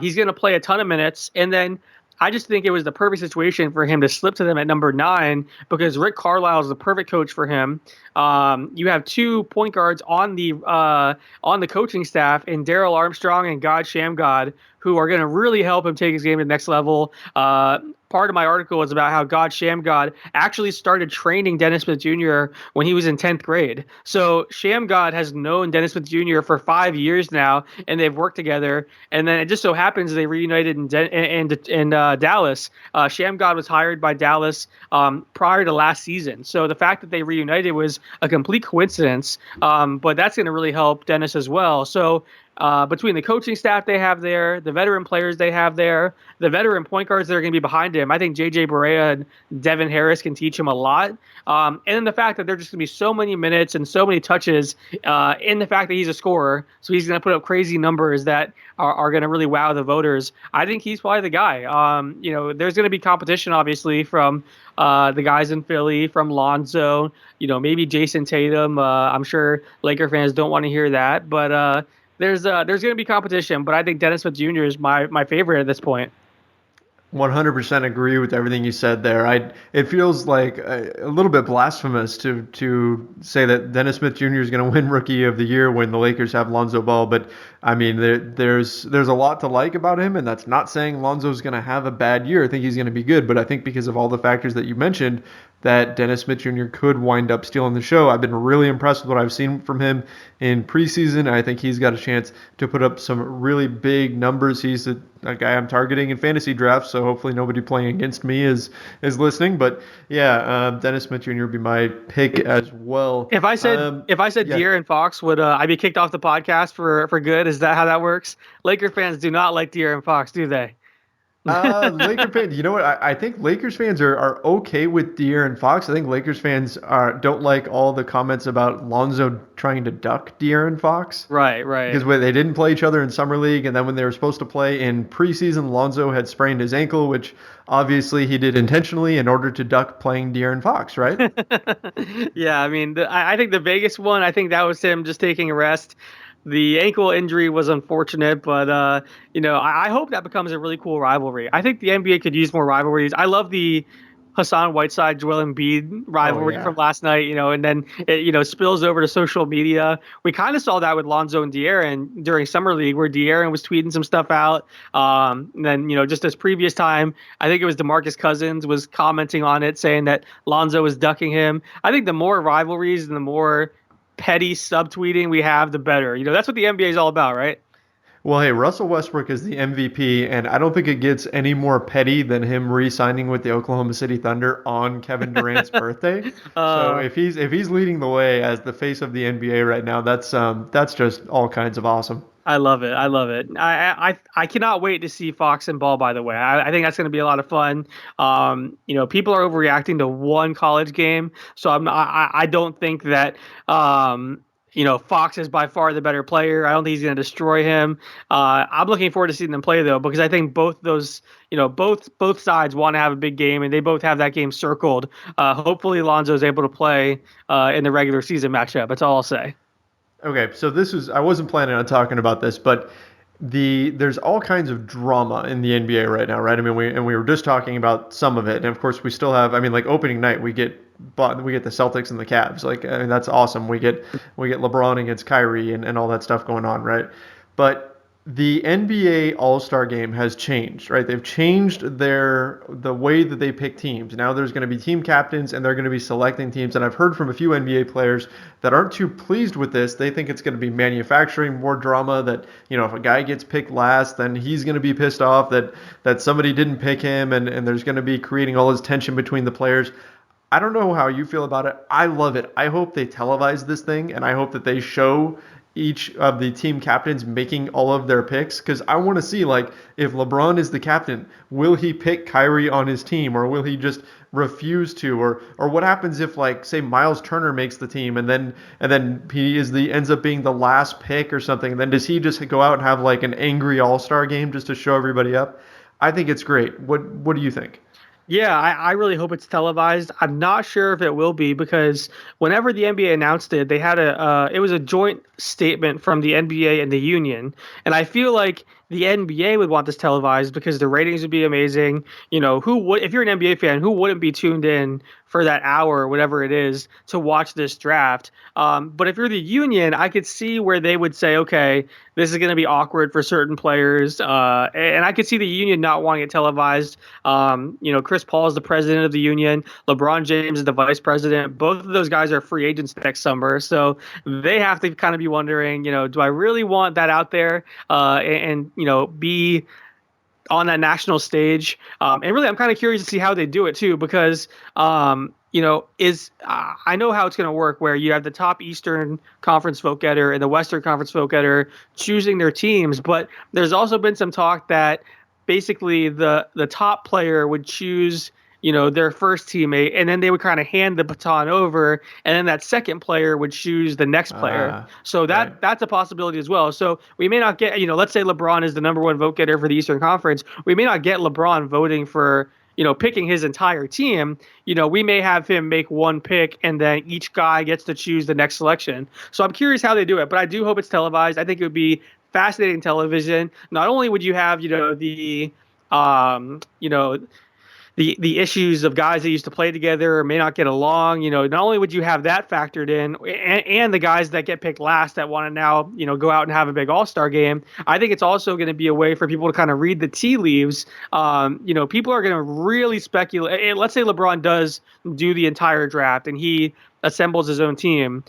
He's going to play a ton of minutes. And then I just think it was the perfect situation for him to slip to them at number 9 because Rick Carlisle is the perfect coach for him. You have 2 point guards on the coaching staff in Darrell Armstrong and God Shamgod, who are going to really help him take his game to the next level. Part of my article was about how God Shamgod actually started training Dennis Smith Jr. when he was in 10th grade. So Shamgod has known Dennis Smith Jr. for 5 years now, and they've worked together. And then it just so happens they reunited in Dallas. Shamgod was hired by Dallas prior to last season. So the fact that they reunited was a complete coincidence, but that's going to really help Dennis as well. So between the coaching staff they have there, the veteran players they have there, the veteran point guards that are going to be behind him, I think J.J. Barea and Devin Harris can teach him a lot. And then the fact that there's just going to be so many minutes and so many touches in the fact that he's a scorer, so he's going to put up crazy numbers that are going to really wow the voters. I think he's probably the guy. There's going to be competition, obviously, from the guys in Philly, from Lonzo, maybe Jason Tatum. I'm sure Laker fans don't want to hear that, but there's going to be competition, but I think Dennis Smith Jr. is my favorite at this point. 100% agree with everything you said there. It feels like a little bit blasphemous to say that Dennis Smith Jr. is going to win Rookie of the Year when the Lakers have Lonzo Ball, but I mean there's a lot to like about him, and that's not saying Lonzo's going to have a bad year. I think he's going to be good, but I think because of all the factors that you mentioned, that Dennis Smith Jr. could wind up stealing the show. I've been really impressed with what I've seen from him in preseason. I think he's got a chance to put up some really big numbers. He's a guy I'm targeting in fantasy drafts, so hopefully nobody playing against me is listening. But yeah, Dennis Smith Jr. would be my pick as well. If I said yeah. De'Aaron Fox, would I be kicked off the podcast for good? Is that how that works? Laker fans do not like De'Aaron Fox, do they? Laker fans, you know what? I think Lakers fans are okay with De'Aaron Fox. I think Lakers fans don't like all the comments about Lonzo trying to duck De'Aaron Fox. Right. Because they didn't play each other in summer league, and then when they were supposed to play in preseason, Lonzo had sprained his ankle, which obviously he did intentionally in order to duck playing De'Aaron Fox, right? Yeah, I mean, I think the Vegas one, I think that was him just taking a rest. The ankle injury was unfortunate, but I hope that becomes a really cool rivalry. I think the NBA could use more rivalries. I love the Hassan Whiteside, Joel Embiid rivalry from last night, and then it, spills over to social media. We kind of saw that with Lonzo and De'Aaron during Summer League, where De'Aaron was tweeting some stuff out. And then, just this previous time, I think it was DeMarcus Cousins was commenting on it, saying that Lonzo was ducking him. I think the more rivalries and the more petty subtweeting we have, the better. That's what the NBA is all about, right? Well, hey, Russell Westbrook is the MVP, and I don't think it gets any more petty than him re-signing with the Oklahoma City Thunder on Kevin Durant's birthday. So if he's leading the way as the face of the NBA right now, that's just all kinds of awesome. I love it. I cannot wait to see Fox and Ball, by the way. I think that's going to be a lot of fun. People are overreacting to one college game, so I don't think that Fox is by far the better player. I don't think he's going to destroy him. I'm looking forward to seeing them play, though, because I think both those, both sides want to have a big game, and they both have that game circled. Hopefully Lonzo is able to play in the regular season matchup. That's all I'll say. Okay, so I wasn't planning on talking about this, but there's all kinds of drama in the NBA right now, right? I mean, we were just talking about some of it, and of course we still have. I mean, like opening night, we get the Celtics and the Cavs. Like, I mean, that's awesome. We get LeBron against Kyrie and all that stuff going on, right? But the NBA All-Star Game has changed, right? They've changed the way that they pick teams. Now there's going to be team captains, and they're going to be selecting teams. And I've heard from a few NBA players that aren't too pleased with this. They think it's going to be manufacturing more drama, that, if a guy gets picked last, then he's going to be pissed off that somebody didn't pick him, and there's going to be creating all this tension between the players. I don't know how you feel about it. I love it. I hope they televise this thing, and I hope that they show each of the team captains making all of their picks, because I want to see, like, if LeBron is the captain, will he pick Kyrie on his team, or will he just refuse to, or what happens if, like, say Miles Turner makes the team and then he ends up being the last pick or something, and then does he just go out and have like an angry all-star game just to show everybody up? I think it's great. What do you think? Yeah, I really hope it's televised. I'm not sure if it will be, because whenever the NBA announced it, they had it was a joint statement from the NBA and the union. And I feel like the NBA would want this televised because the ratings would be amazing. If you're an NBA fan, who wouldn't be tuned in for that hour or whatever it is to watch this draft? But if you're the union, I could see where they would say, okay, this is going to be awkward for certain players. And I could see the union not wanting it televised. Chris Paul is the president of the union. LeBron James is the vice president. Both of those guys are free agents next summer. So they have to kind of be wondering, do I really want that out there? And be on that national stage. And really, I'm kind of curious to see how they do it too, because, I know how it's going to work, where you have the top Eastern Conference vote getter and the Western Conference vote getter choosing their teams. But there's also been some talk that basically the top player would choose their first teammate, and then they would kind of hand the baton over, and then that second player would choose the next player. So that's a possibility as well. So we may not get, let's say LeBron is the number one vote getter for the Eastern Conference. We may not get LeBron voting for, picking his entire team. We may have him make one pick, and then each guy gets to choose the next selection. So I'm curious how they do it, but I do hope it's televised. I think it would be fascinating television. Not only would you have, the You know, the issues of guys that used to play together may not get along. Not only would you have that factored in, and the guys that get picked last that want to now, go out and have a big All-Star game. I think it's also going to be a way for people to kind of read the tea leaves. People are going to really speculate. Let's say LeBron does do the entire draft and he assembles his own team.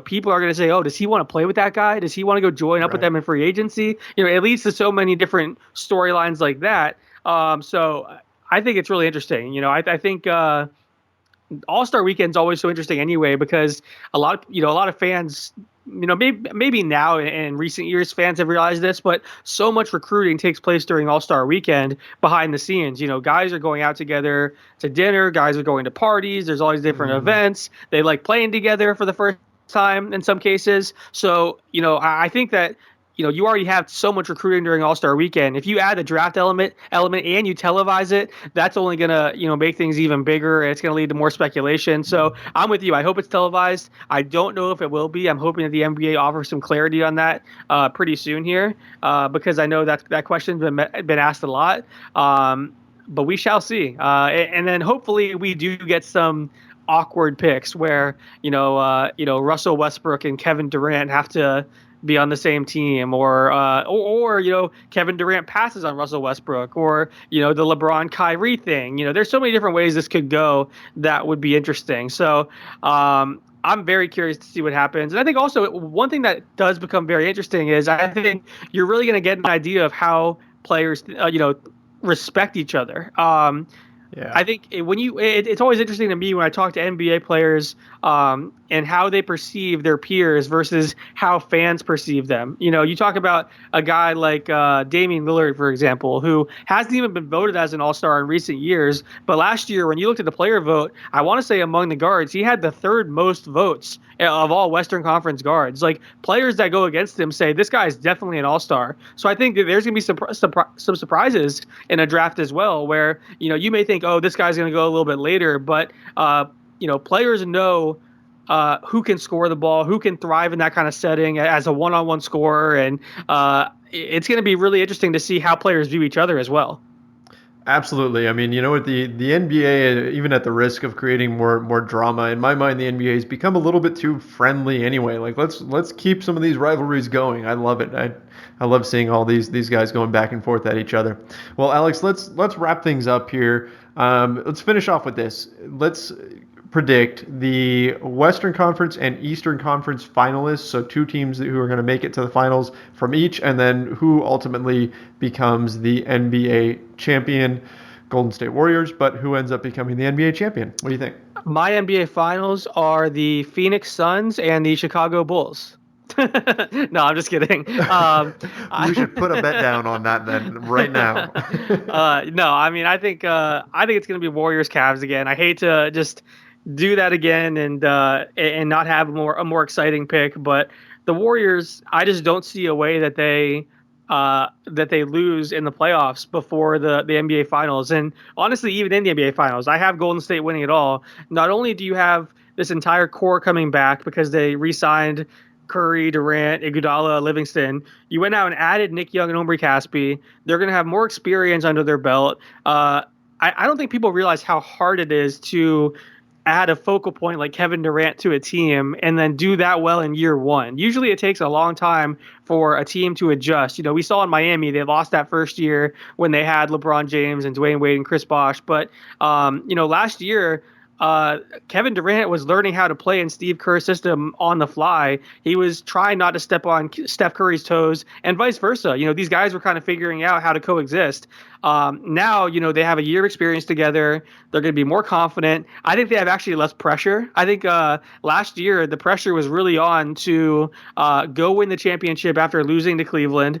People are going to say, oh, does he want to play with that guy? Does he want to go join up with them in free agency? It leads to so many different storylines like that. So I think it's really interesting. I think All-Star Weekend's always so interesting anyway, because a lot of fans, maybe now in recent years fans have realized this, but so much recruiting takes place during All-Star Weekend behind the scenes. Guys are going out together to dinner, guys are going to parties, there's always different events. They like playing together for the first time in some cases. So, I think that you already have so much recruiting during All-Star Weekend. If you add the draft element and you televise it, that's only going to, make things even bigger. And it's going to lead to more speculation. So I'm with you. I hope it's televised. I don't know if it will be. I'm hoping that the NBA offers some clarity on that pretty soon here because I know that question's been asked a lot. But we shall see. And then hopefully we do get some awkward picks where, Russell Westbrook and Kevin Durant have to be on the same team, or Kevin Durant passes on Russell Westbrook, or the LeBron Kyrie thing. There's so many different ways this could go that would be interesting. So I'm very curious to see what happens. And I think also one thing that does become very interesting is I think you're really going to get an idea of how players respect each other. Yeah. I think it's always interesting to me when I talk to NBA players and how they perceive their peers versus how fans perceive them. You talk about a guy like Damian Lillard, for example, who hasn't even been voted as an All-Star in recent years. But last year, when you looked at the player vote, I want to say among the guards, he had the third most votes of all Western Conference guards. Like, players that go against him say this guy is definitely an All-Star. So I think that there's going to be some surprises in a draft as well, where you may think, oh, this guy's going to go a little bit later, but players know who can score the ball, who can thrive in that kind of setting as a one-on-one scorer, and it's going to be really interesting to see how players view each other as well. Absolutely. I mean, what the NBA, even at the risk of creating more drama, in my mind, the NBA has become a little bit too friendly anyway. Like, let's keep some of these rivalries going. I love it. I love seeing all these guys going back and forth at each other. Well, Alex, let's wrap things up here. Let's finish off with this. Let's predict the Western Conference and Eastern Conference finalists, so two teams who are going to make it to the finals from each, and then who ultimately becomes the NBA champion. Golden State Warriors, but who ends up becoming the NBA champion? What do you think? My NBA finals are the Phoenix Suns and the Chicago Bulls. No, I'm just kidding. We should put a bet down on that then right now. No, I mean, I think it's going to be Warriors Cavs again. I hate to just do that again and not have a more exciting pick, but the Warriors, I just don't see a way that they lose in the playoffs before the NBA Finals. And honestly, even in the NBA Finals, I have Golden State winning it all. Not only do you have this entire core coming back because they re-signed Curry, Durant, Iguodala, Livingston, you went out and added Nick Young and Omri Caspi. They're going to have more experience under their belt. I don't think people realize how hard it is to add a focal point like Kevin Durant to a team and then do that well in year one. Usually it takes a long time for a team to adjust. We saw in Miami, they lost that first year when they had LeBron James and Dwayne Wade and Chris Bosh. But, last year, Kevin Durant was learning how to play in Steve Kerr's system on the fly. He was trying not to step on Steph Curry's toes and vice versa. These guys were kind of figuring out how to coexist. Now, they have a year of experience together. They're going to be more confident. I think they have actually less pressure. I think last year the pressure was really on to go win the championship after losing to Cleveland.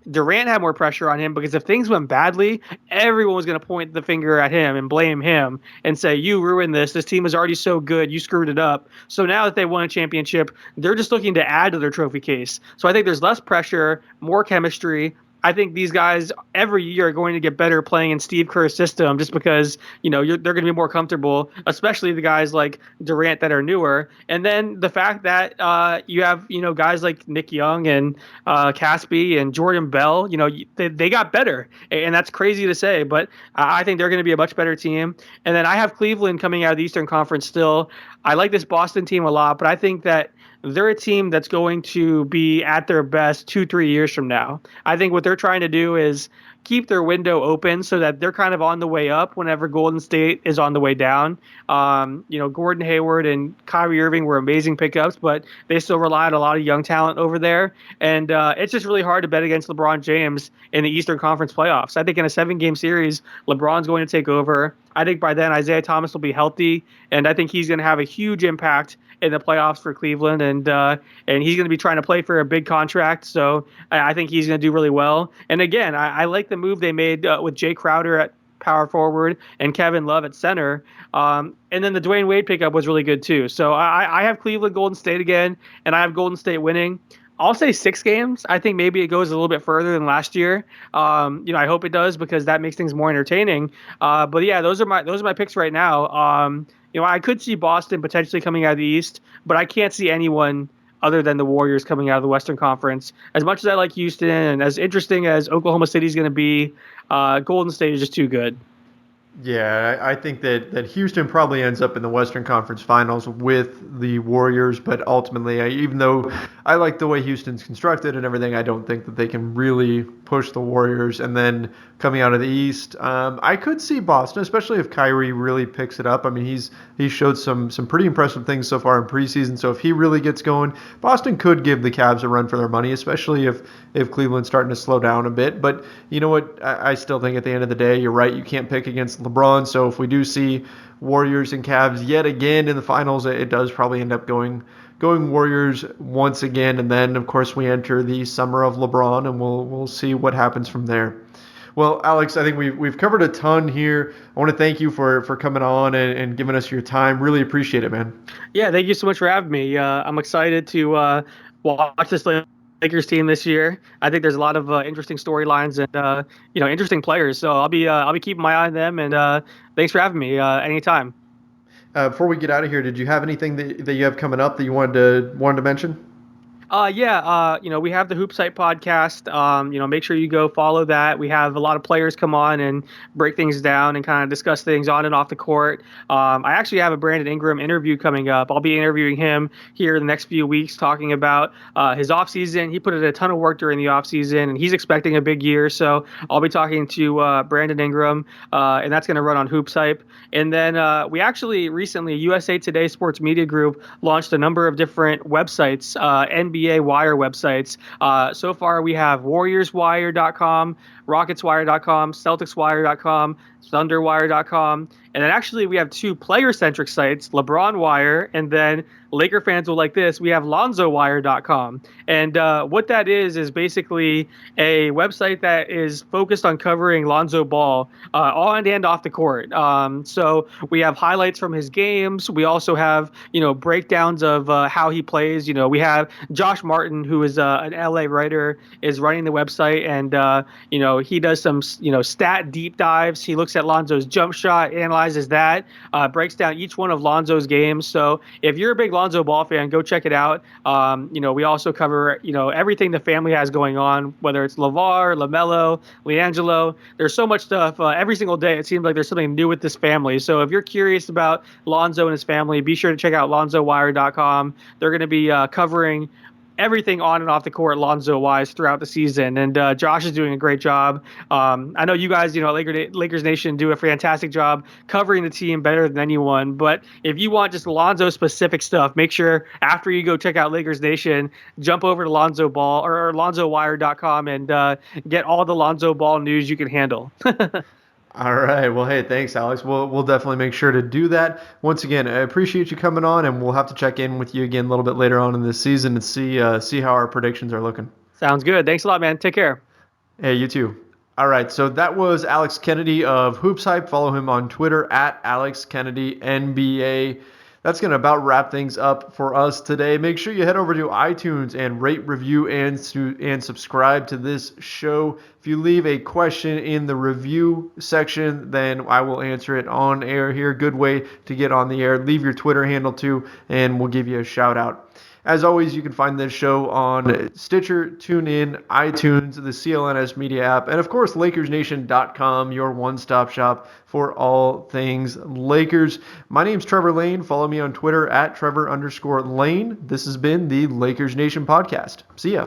Durant had more pressure on him because if things went badly, everyone was going to point the finger at him and blame him and say, you ruined this. This team was already so good. You screwed it up. So now that they won a championship, they're just looking to add to their trophy case. So I think there's less pressure, more chemistry. I think these guys every year are going to get better playing in Steve Kerr's system just because, they're going to be more comfortable, especially the guys like Durant that are newer. And then the fact that you have, guys like Nick Young and Caspi and Jordan Bell, they got better. And that's crazy to say, but I think they're going to be a much better team. And then I have Cleveland coming out of the Eastern Conference still. I like this Boston team a lot, but I think that they're a team that's going to be at their best 2-3 years from now. I think what they're trying to do is keep their window open so that they're kind of on the way up whenever Golden State is on the way down. Gordon Hayward and Kyrie Irving were amazing pickups, but they still rely on a lot of young talent over there. And it's just really hard to bet against LeBron James in the Eastern Conference playoffs. I think in a 7-game series, LeBron's going to take over. I think by then Isaiah Thomas will be healthy, and I think he's going to have a huge impact in the playoffs for Cleveland, and he's going to be trying to play for a big contract, so I think he's going to do really well. And again, I like the move they made with Jay Crowder at power forward and Kevin Love at center. And then the Dwayne Wade pickup was really good too. So I have Cleveland Golden State again, and I have Golden State winning. I'll say 6 games. I think maybe it goes a little bit further than last year. I hope it does because that makes things more entertaining. But yeah, those are my picks right now. I could see Boston potentially coming out of the East, but I can't see anyone other than the Warriors coming out of the Western Conference. As much as I like Houston and as interesting as Oklahoma City is going to be, Golden State is just too good. Yeah, I think that Houston probably ends up in the Western Conference Finals with the Warriors, but ultimately, even though I like the way Houston's constructed and everything, I don't think that they can really push the Warriors. And then coming out of the East, I could see Boston, especially if Kyrie really picks it up. I mean, he's showed some pretty impressive things so far in preseason, so if he really gets going, Boston could give the Cavs a run for their money, especially if Cleveland's starting to slow down a bit. But you know what? I still think at the end of the day, you're right, you can't pick against LeBron, so if we do see Warriors and Cavs yet again in the finals, it does probably end up going Warriors once again, and then of course we enter the summer of LeBron, and we'll see what happens from there. Well, Alex, I think we've covered a ton here. I want to thank you for coming on and giving us your time. Really appreciate it, man. Yeah, thank you so much for having me. I'm excited to watch this Lakers team this year. I think there's a lot of interesting storylines and interesting players. So I'll be keeping my eye on them. And thanks for having me anytime. Before we get out of here, did you have anything that you have coming up that you wanted to mention? We have the Hoop Site podcast. Make sure you go follow that. We have a lot of players come on and break things down and kind of discuss things on and off the court. I actually have a Brandon Ingram interview coming up. I'll be interviewing him here in the next few weeks, talking about his offseason. He put in a ton of work during the offseason, and he's expecting a big year. So I'll be talking to Brandon Ingram, and that's going to run on Hoop Site. And then we actually recently, USA Today Sports Media Group launched a number of different websites, NBA Wire websites. So far, we have WarriorsWire.com, RocketsWire.com, CelticsWire.com, ThunderWire.com, and then actually we have 2 player-centric sites, LeBron Wire, and then Laker fans will like this, we have LonzoWire.com. And what that is basically a website that is focused on covering Lonzo Ball on and off the court. So we have highlights from his games. We also have, breakdowns of how he plays. We have Josh Martin, who is an LA writer, is running the website, and, he does some, stat deep dives. He looks at Lonzo's jump shot, analyzes that, breaks down each one of Lonzo's games. So if you're a big Lonzo Ball fan, go check it out. We also cover, everything the family has going on, whether it's LeVar, LaMelo, LiAngelo. There's so much stuff every single day. It seems like there's something new with this family. So if you're curious about Lonzo and his family, be sure to check out LonzoWire.com. They're going to be covering everything on and off the court Lonzo-wise throughout the season. And Josh is doing a great job. I know you guys, Lakers Nation do a fantastic job covering the team better than anyone. But if you want just Lonzo-specific stuff, make sure after you go check out Lakers Nation, jump over to Lonzo Ball or LonzoWire.com and get all the Lonzo Ball news you can handle. All right. Well, hey, thanks, Alex. We'll definitely make sure to do that. Once again, I appreciate you coming on, and we'll have to check in with you again a little bit later on in this season and see how our predictions are looking. Sounds good. Thanks a lot, man. Take care. Hey, you too. All right. So that was Alex Kennedy of Hoops Hype. Follow him on Twitter at Alex Kennedy NBA. That's going to about wrap things up for us today. Make sure you head over to iTunes and rate, review, and subscribe to this show. If you leave a question in the review section, then I will answer it on air here. Good way to get on the air. Leave your Twitter handle too, and we'll give you a shout out. As always, you can find this show on Stitcher, TuneIn, iTunes, the CLNS Media app, and of course, LakersNation.com, your one-stop shop for all things Lakers. My name's Trevor Lane. Follow me on Twitter at Trevor_Lane. This has been the Lakers Nation podcast. See ya.